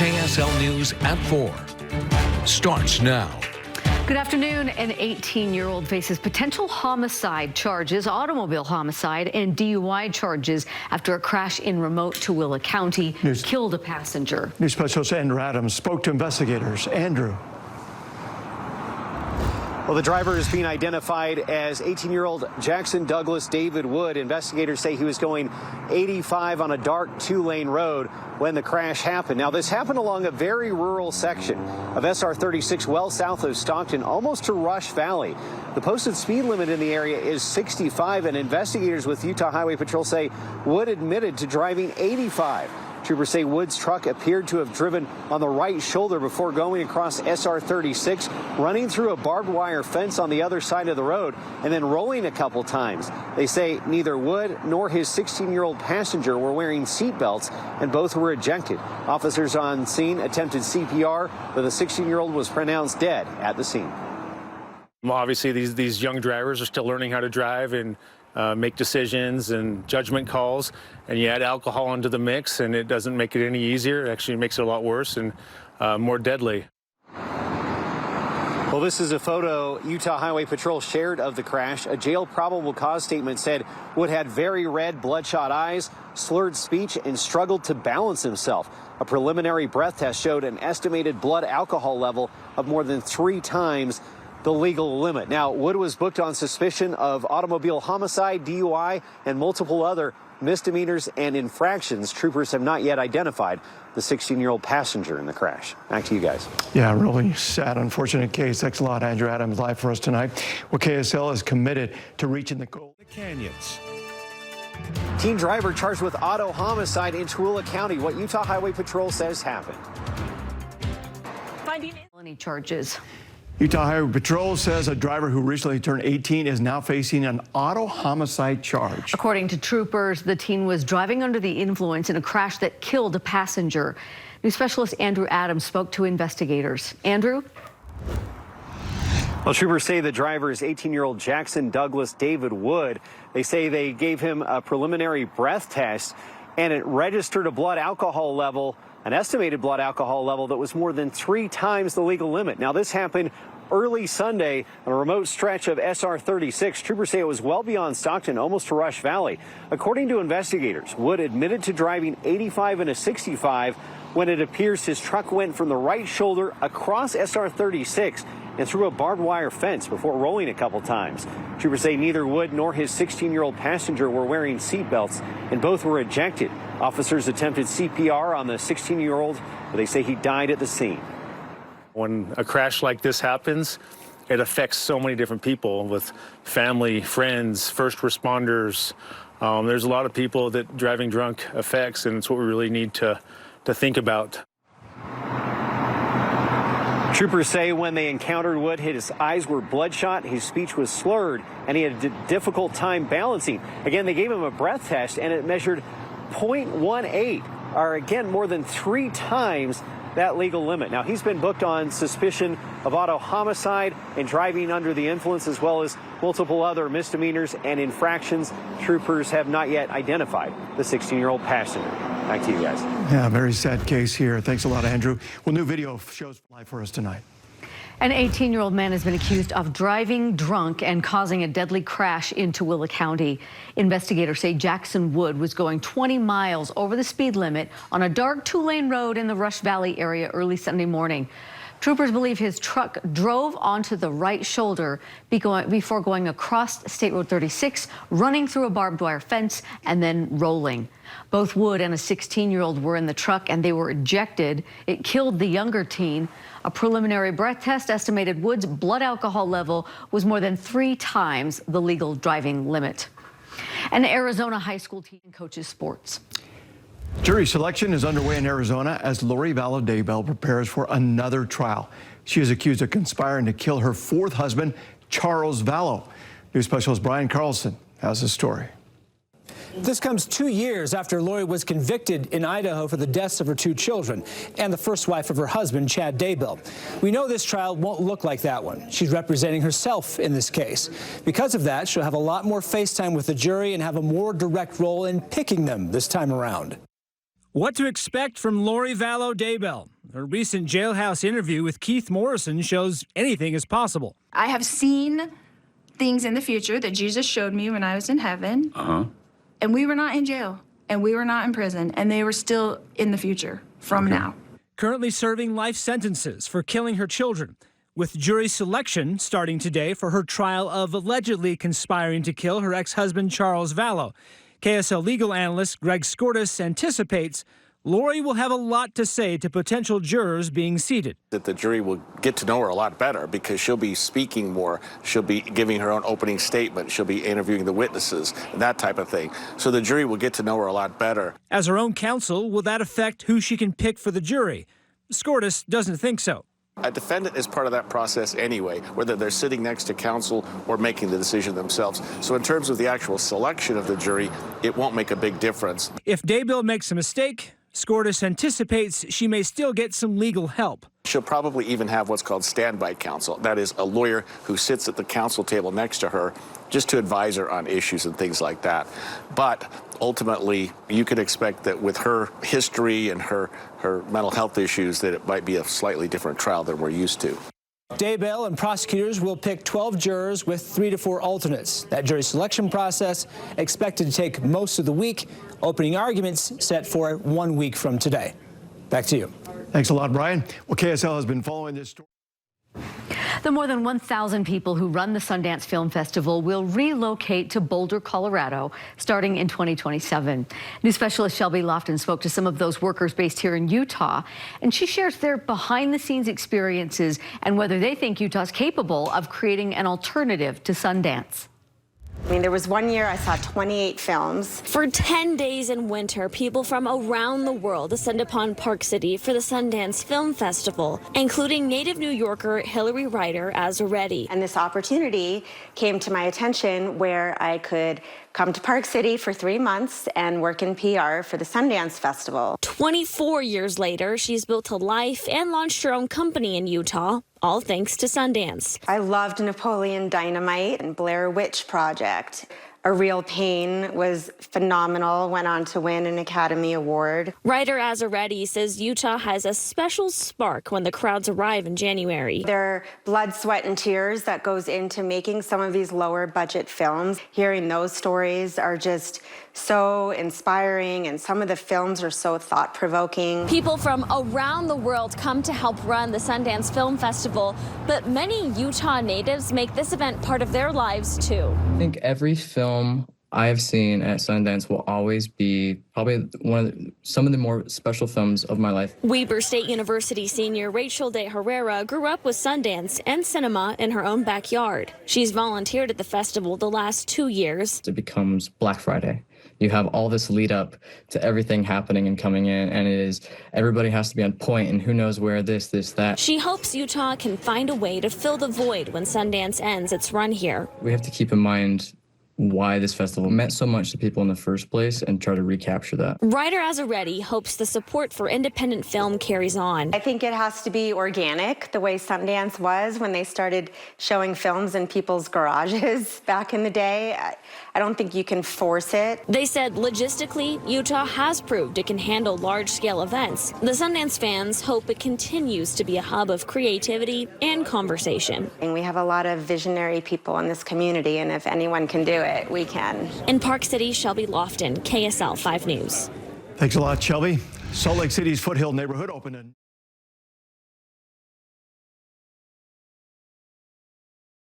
KSL News at 4 starts now. Good afternoon. An 18-year-old faces potential homicide charges, automobile homicide, and DUI charges after a crash in remote Tooele County killed a passenger. News specialist Andrew Adams spoke to investigators. Andrew. Well, the driver is being identified as 18-year-old Jackson Douglas David Wood. Investigators say he was going 85 on a dark two-lane road when the crash happened. Now, this happened along a very rural section of SR 36 well south of Stockton, almost to Rush Valley. The posted speed limit in the area is 65, and investigators with Utah Highway Patrol say Wood admitted to driving 85. Troopers say Wood's truck appeared to have driven on the right shoulder before going across SR 36, running through a barbed wire fence on the other side of the road, and then rolling a couple times. They say neither Wood nor his 16-year-old passenger were wearing seat belts, and both were ejected. Officers on scene attempted CPR, but the 16-year-old was pronounced dead at the scene. Well, obviously, these young drivers are still learning how to drive and make decisions and judgment calls, and you add alcohol into the mix and it doesn't make it any easier. It actually makes it a lot worse and more deadly. Well, this is a photo Utah Highway Patrol shared of the crash. A jail probable cause statement said Wood had very red, bloodshot eyes, slurred speech, and struggled to balance himself. A preliminary breath test showed an estimated blood alcohol level of more than 3 times the legal limit. Now, Wood was booked on suspicion of automobile homicide, DUI, and multiple other misdemeanors and infractions. Troopers have not yet identified the 16-year-old passenger in the crash. Back to you guys. Yeah, really sad, unfortunate case. Thanks a lot, Andrew Adams, live for us tonight. Well, KSL is committed to reaching the goal. The Canyons. Teen driver charged with auto homicide in Tooele County. What Utah Highway Patrol says happened. Finding felony charges. Utah Highway Patrol says a driver who recently turned 18 is now facing an auto homicide charge. According to troopers, the teen was driving under the influence in a crash that killed a passenger. News specialist Andrew Adams spoke to investigators. Andrew? Well, troopers say the driver is 18-year-old Jackson Douglas David Wood. They say they gave him a preliminary breath test, and it registered a blood alcohol level, an estimated blood alcohol level that was more than 3 times the legal limit. Now, this happened early Sunday on a remote stretch of SR 36. Troopers say it was well beyond Stockton, almost to Rush Valley. According to investigators, Wood admitted to driving 85 and a 65 when it appears his truck went from the right shoulder across SR 36 and through a barbed wire fence before rolling a couple times. Troopers say neither Wood nor his 16-year-old passenger were wearing seat belts, and both were ejected. Officers attempted CPR on the 16-year-old, but they say he died at the scene. When a crash like this happens, it affects so many different people with family, friends, first responders. There's a lot of people that driving drunk affects, and it's what we really need to think about. Troopers say when they encountered Wood, his eyes were bloodshot, his speech was slurred, and he had a difficult time balancing. Again, they gave him a breath test, and it measured 0.18, or again, more than 3 times that legal limit. Now, he's been booked on suspicion of auto homicide and driving under the influence, as well as multiple other misdemeanors and infractions. Troopers have not yet identified the 16-year-old passenger. Back to you guys. Yeah, very sad case here. Thanks a lot, Andrew. Well, new video shows live for us tonight. An 18-year-old man has been accused of driving drunk and causing a deadly crash in Tooele County. Investigators say Jackson Wood was going 20 miles over the speed limit on a dark 2-lane road in the Rush Valley area early Sunday morning. Troopers believe his truck drove onto the right shoulder before going across State Road 36, running through a barbed wire fence, and then rolling. Both Wood and a 16-year-old were in the truck, and they were ejected. It killed the younger teen. A preliminary breath test estimated Wood's blood alcohol level was more than 3 times the legal driving limit. An Arizona high school team coaches sports. Jury selection is underway in Arizona as Lori Valadabel prepares for another trial. She is accused of conspiring to kill her 4th husband, Charles Vallow. News specialist Brian Carlson has the story. This comes 2 years after Lori was convicted in Idaho for the deaths of her 2 children and the first wife of her husband, Chad Daybell. We know this trial won't look like that one. She's representing herself in this case. Because of that, she'll have a lot more face time with the jury and have a more direct role in picking them this time around. What to expect from Lori Vallow Daybell? Her recent jailhouse interview with Keith Morrison shows anything is possible. I have seen things in the future that Jesus showed me when I was in heaven. And we were not in jail, and we were not in prison, and they were still in the future from now. Currently serving life sentences for killing her children, with jury selection starting today for her trial of allegedly conspiring to kill her ex-husband Charles Vallow. KSL legal analyst Greg Skordas anticipates Lori will have a lot to say to potential jurors being seated. That the jury will get to know her a lot better because she'll be speaking more. She'll be giving her own opening statement. She'll be interviewing the witnesses, that type of thing. So the jury will get to know her a lot better. As her own counsel, will that affect who she can pick for the jury? Skordas doesn't think so. A defendant is part of that process anyway, whether they're sitting next to counsel or making the decision themselves. So in terms of the actual selection of the jury, it won't make a big difference. If Daybell makes a mistake, Skordas anticipates she may still get some legal help. She'll probably even have what's called standby counsel. That is a lawyer who sits at the counsel table next to her just to advise her on issues and things like that. But ultimately, you could expect that with her history and her mental health issues that it might be a slightly different trial than we're used to. Daybell and prosecutors will pick 12 jurors with 3 to 4 alternates. That jury selection process expected to take most of the week. Opening arguments set for 1 week from today. Back to you. Thanks a lot, Brian. Well, KSL has been following this story. The more than 1,000 people who run the Sundance Film Festival will relocate to Boulder, Colorado, starting in 2027. News specialist Shelby Lofton spoke to some of those workers based here in Utah, and she shares their behind-the-scenes experiences and whether they think Utah's capable of creating an alternative to Sundance. I mean, there was one year I saw 28 films. For 10 days in winter, people from around the world descend upon Park City for the Sundance Film Festival, including native New Yorker Hillary Ryder Azzaretti. And this opportunity came to my attention where I could come to Park City for 3 months and work in PR for the Sundance Festival. 24 years later, she's built a life and launched her own company in Utah, all thanks to Sundance. I loved Napoleon Dynamite and Blair Witch Project. A Real Pain was phenomenal, went on to win an Academy Award. Writer Azzaretti says Utah has a special spark when the crowds arrive in January. There are blood, sweat, and tears that goes into making some of these lower budget films. Hearing those stories are just so inspiring, and some of the films are so thought-provoking. People from around the world come to help run the Sundance Film Festival, but many Utah natives make this event part of their lives too. I think every film I have seen at Sundance will always be probably some of the more special films of my life. Weber State University senior Rachel De Herrera grew up with Sundance and cinema in her own backyard. She's volunteered at the festival the last 2 years. It becomes Black Friday. You have all this lead up to everything happening and coming in, and everybody has to be on point, and who knows where this, that. She hopes Utah can find a way to fill the void when Sundance ends its run here. We have to keep in mind why this festival meant so much to people in the first place and try to recapture that. Writer Azzaretti hopes the support for independent film carries on. I think it has to be organic, the way Sundance was when they started showing films in people's garages back in the day. I don't think you can force it. They said logistically, Utah has proved it can handle large-scale events. The Sundance fans hope it continues to be a hub of creativity and conversation. And we have a lot of visionary people in this community, and if anyone can do it, we can. In Park City, Shelby Lofton, KSL 5 News. Thanks a lot, Shelby. Salt Lake City's Foothill neighborhood opened